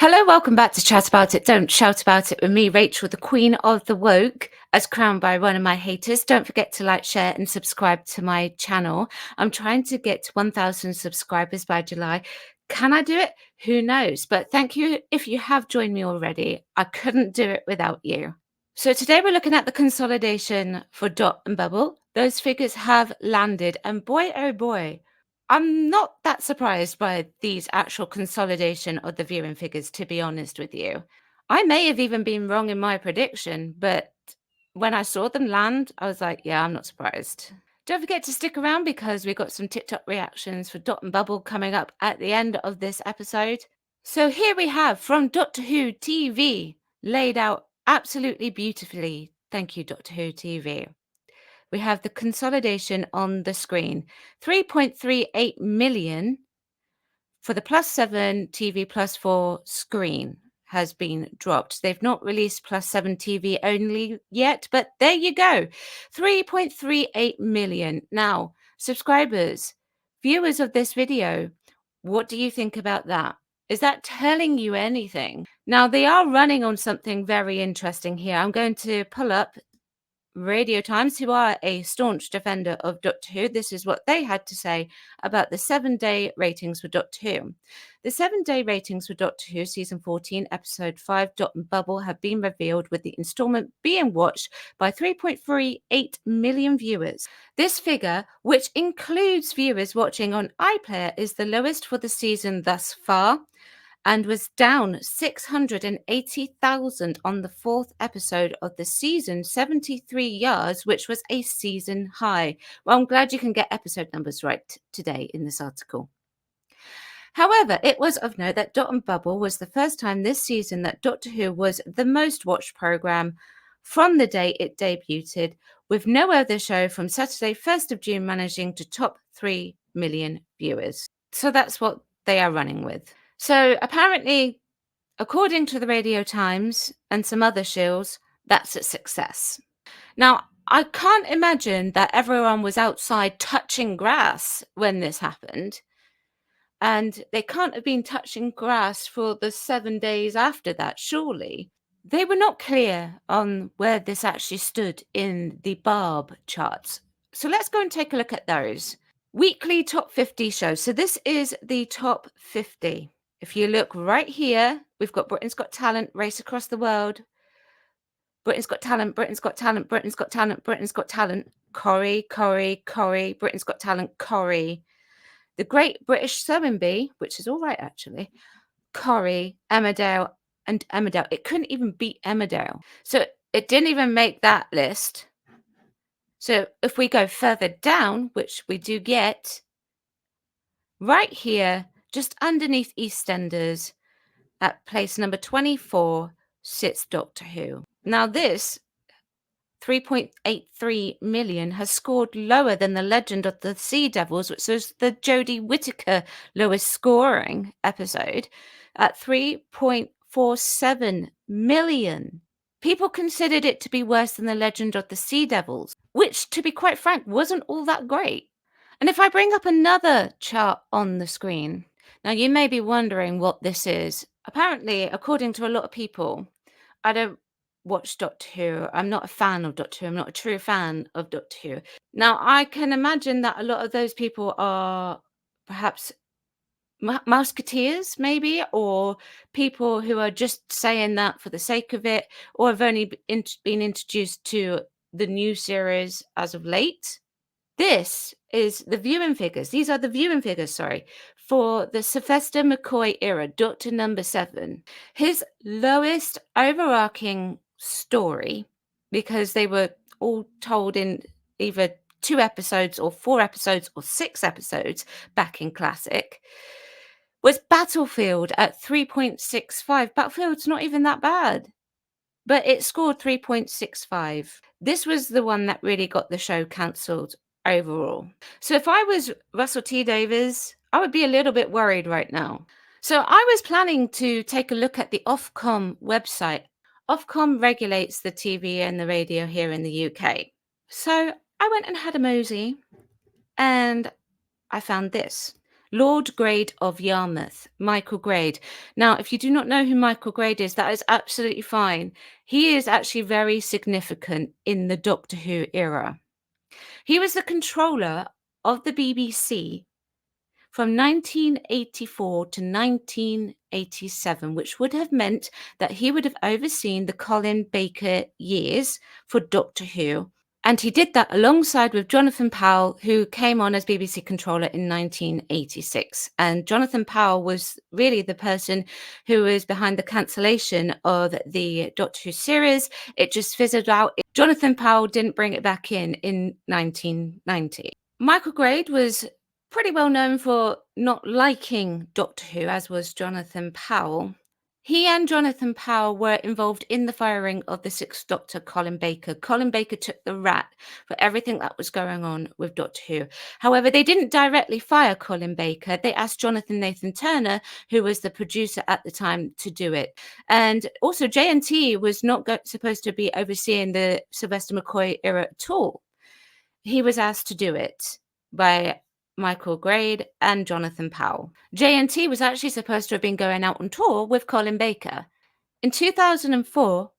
Hello, welcome back to Chat About It, Don't Shout About It with me, Rachel, the Queen of the Woke, as crowned by one of my haters. Don't forget to like, share, and subscribe to my channel. I'm trying to get to 1,000 subscribers by July. Can I do it? Who knows? But thank you if you have joined me already. I couldn't do it without you. So today we're looking at the consolidation for Dot and Bubble. Those figures have landed, and boy, oh boy, I'm not that surprised by these actual consolidation of the viewing figures, to be honest with you. I may have even been wrong in my prediction, but when I saw them land, I was like, yeah, I'm not surprised. Don't forget to stick around because we've got some TikTok reactions for Dot and Bubble coming up at the end of this episode. So here we have from Doctor Who TV, laid out absolutely beautifully. Thank you, Doctor Who TV. We have the consolidation on the screen. 3.38 million for the +7 TV +4 screen has been dropped. They've not released +7 TV only yet, but there you go. 3.38 million. Now, subscribers, viewers of this video, what do you think about that? Is that telling you anything? Now, they are running on something very interesting here. I'm going to pull up Radio Times, who are a staunch defender of Doctor Who. This is what they had to say about the 7-day ratings for Doctor Who. The 7-day ratings for Doctor Who Season 14, Episode 5, Dot and Bubble, have been revealed, with the installment being watched by 3.38 million viewers. This figure, which includes viewers watching on iPlayer, is the lowest for the season thus far, and was down 680,000 on the fourth episode of the season, 73 yards, which was a season high. Well, I'm glad you can get episode numbers right today in this article. However, it was of note that Dot and Bubble was the first time this season that Doctor Who was the most watched programme from the day it debuted, with no other show from Saturday, 1st of June, managing to top 3 million viewers. So that's what they are running with. So apparently, according to the Radio Times and some other shills, that's a success. Now, I can't imagine that everyone was outside touching grass when this happened. And they can't have been touching grass for the 7 days after that, surely. They were not clear on where this actually stood in the Barb charts. So let's go and take a look at those. Weekly top 50 shows. So this is the top 50. If you look right here, we've got Britain's Got Talent, Race Across the World, Britain's Got Talent, Britain's Got Talent, Britain's Got Talent, Britain's Got Talent, Corrie, Britain's Got Talent, Corrie. The Great British Sewing Bee, which is all right actually, Corrie, Emmerdale, and Emmerdale. It couldn't even beat Emmerdale. So it didn't even make that list. So if we go further down, which we do get, right here, just underneath EastEnders, at place number 24, sits Doctor Who. Now this 3.83 million has scored lower than The Legend of the Sea Devils, which was the Jodie Whittaker lowest scoring episode, at 3.47 million. People considered it to be worse than The Legend of the Sea Devils, which, to be quite frank, wasn't all that great. And if I bring up another chart on the screen, now you may be wondering what this is. Apparently, according to a lot of people, I don't watch Doctor Who. I'm not a fan of Doctor Who. I'm not a true fan of Doctor Who. Now, I can imagine that a lot of those people are perhaps Musketeers, maybe, or people who are just saying that for the sake of it, or have only been introduced to the new series as of late. This is the viewing figures. These are the viewing figures, sorry, for the Sylvester McCoy era, Doctor Number 7. His lowest overarching story, because they were all told in either 2 episodes or 4 episodes or 6 episodes back in Classic, was Battlefield at 3.65. Battlefield's not even that bad, but it scored 3.65. This was the one that really got the show cancelled overall. So if I was Russell T Davies, I would be a little bit worried right now. So I was planning to take a look at the Ofcom website. Ofcom regulates the TV and the radio here in the UK. So I went and had a mosey, and I found this. Lord Grade of Yarmouth, Michael Grade. Now, if you do not know who Michael Grade is, that is absolutely fine. He is actually very significant in the Doctor Who era. He was the controller of the BBC from 1984 to 1987, which would have meant that he would have overseen the Colin Baker years for Doctor Who. And he did that alongside with Jonathan Powell, who came on as BBC controller in 1986. And Jonathan Powell was really the person who was behind the cancellation of the Doctor Who series. It just fizzled out. Jonathan Powell didn't bring it back in 1990. Michael Grade was pretty well known for not liking Doctor Who, as was Jonathan Powell. He and Jonathan Powell were involved in the firing of the Sixth Doctor, Colin Baker. Colin Baker took the rat for everything that was going on with Doctor Who. However, they didn't directly fire Colin Baker. They asked Jonathan Nathan Turner, who was the producer at the time, to do it. And also, JNT was not supposed to be overseeing the Sylvester McCoy era at all. He was asked to do it by Michael Grade and Jonathan Powell. JNT was actually supposed to have been going out on tour with Colin Baker. In 2004,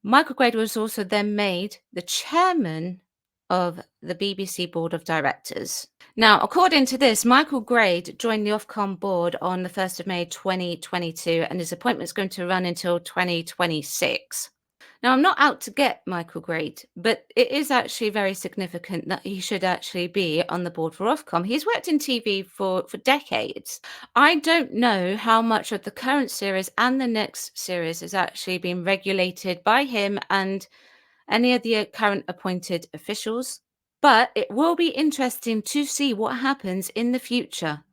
Michael Grade was also then made the chairman of the BBC Board of Directors. Now, according to this, Michael Grade joined the Ofcom board on the 1st of May 2022, and his appointment is going to run until 2026. Now, I'm not out to get Michael Grade, but it is actually very significant that he should actually be on the board for Ofcom. He's worked in TV for decades. I don't know how much of the current series and the next series is actually being regulated by him and any of the current appointed officials, but it will be interesting to see what happens in the future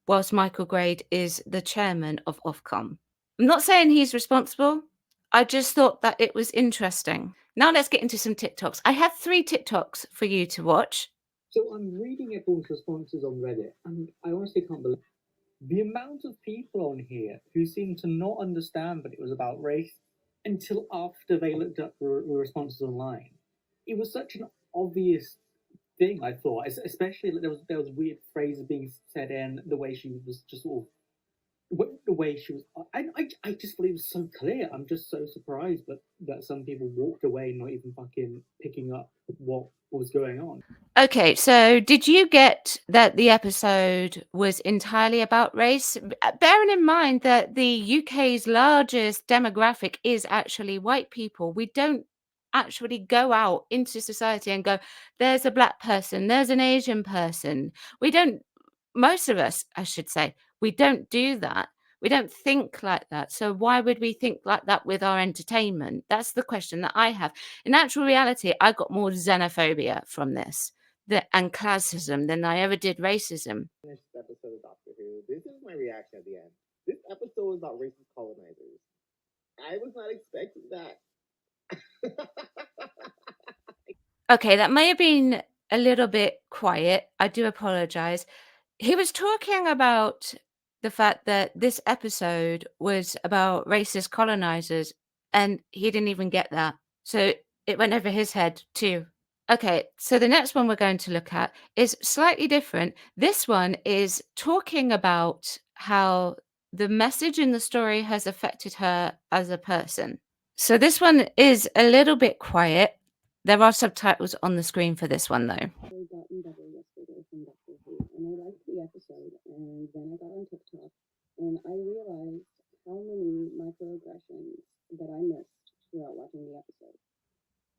whilst Michael Grade is the chairman of Ofcom. I'm not saying he's responsible. I just thought that it was interesting. Now let's get into some TikToks. I have 3 TikToks for you to watch. So I'm reading everyone's responses on Reddit, and I honestly can't believe the amount of people on here who seem to not understand that it was about race until after they looked up the responses online. It was such an obvious thing, I thought, especially that there was weird phrases being said in the way she was just sort of the way she was. I just thought it was so clear. I'm just so surprised that some people walked away not even fucking picking up what was going on. Okay, so did you get that the episode was entirely about race? Bearing in mind that the UK's largest demographic is actually white people, we don't actually go out into society and go, there's a black person, there's an Asian person. We don't, most of us, I should say, we don't do that. We don't think like that. So why would we think like that with our entertainment? That's the question that I have. In actual reality, I got more xenophobia from this and classism than I ever did racism. This episode of Doctor Who. This is my reaction at the end. This episode was about racist colonizers. I was not expecting that. Okay, that may have been a little bit quiet. I do apologize. He was talking about the fact that this episode was about racist colonizers, and he didn't even get that. So it went over his head too. Okay, so the next one we're going to look at is slightly different. This one is talking about how the message in the story has affected her as a person. So this one is a little bit quiet. There are subtitles on the screen for this one, though. I gotten better yesterday from Doctor Who, and I liked the episode, and then I got on TikTok, and I realized how many microaggressions that I missed throughout watching the episode.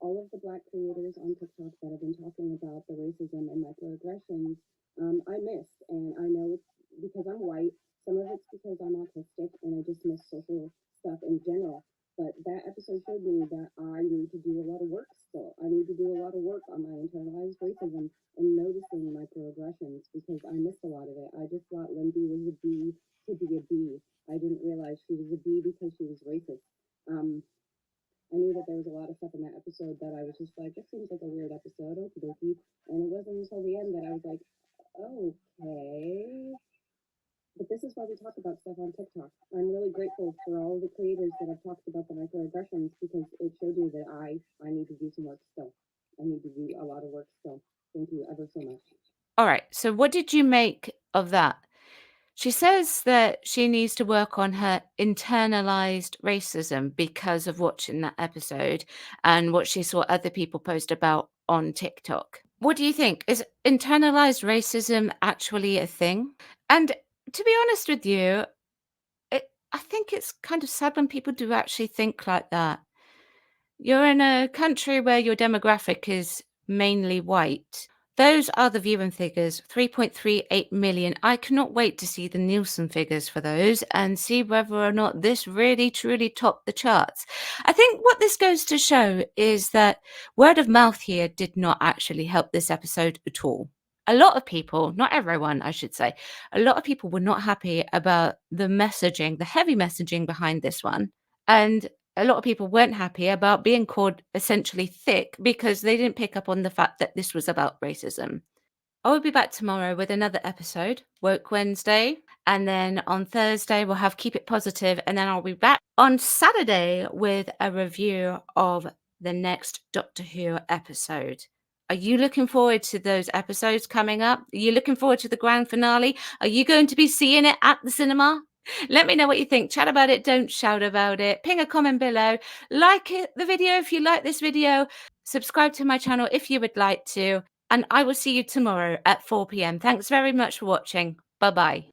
All of the Black creators on TikTok that have been talking about the racism and microaggressions, I missed, and I know it's because I'm white. Some of it's because I'm autistic, and I just miss social stuff in general. But that episode showed me that I need to do a lot of work still. I need to do a lot of work on my internalized racism and noticing microaggressions because I missed a lot of it. I just thought Lindy was a B to be a B. I didn't realize she was a B because she was racist. I knew that there was a lot of stuff in that episode that I was just like, it seems like a weird episode, okie dokie. And it wasn't until the end that I was like, okay. But this is why we talk about stuff on TikTok. I'm really grateful for all the creators that have talked about the microaggressions because it showed me that I need to do some work still. I need to do a lot of work still. Thank you ever so much. All right. So what did you make of that? She says that she needs to work on her internalized racism because of watching that episode and what she saw other people post about on TikTok. What do you think? Is internalized racism actually a thing? And to be honest with you, I think it's kind of sad when people do actually think like that. You're in a country where your demographic is mainly white. Those are the viewing figures, 3.38 million. I cannot wait to see the Nielsen figures for those and see whether or not this really truly topped the charts. I think what this goes to show is that word of mouth here did not actually help this episode at all. A lot of people, not everyone, I should say, a lot of people were not happy about the messaging, the heavy messaging behind this one. And a lot of people weren't happy about being called essentially thick because they didn't pick up on the fact that this was about racism. I will be back tomorrow with another episode, Woke Wednesday. And then on Thursday, we'll have Keep It Positive. And then I'll be back on Saturday with a review of the next Doctor Who episode. Are you looking forward to those episodes coming up? Are you looking forward to the grand finale? Are you going to be seeing it at the cinema? Let me know what you think. Chat about it. Don't shout about it. Ping a comment below. Like the video if you like this video. Subscribe to my channel if you would like to. And I will see you tomorrow at 4 p.m. Thanks very much for watching. Bye-bye.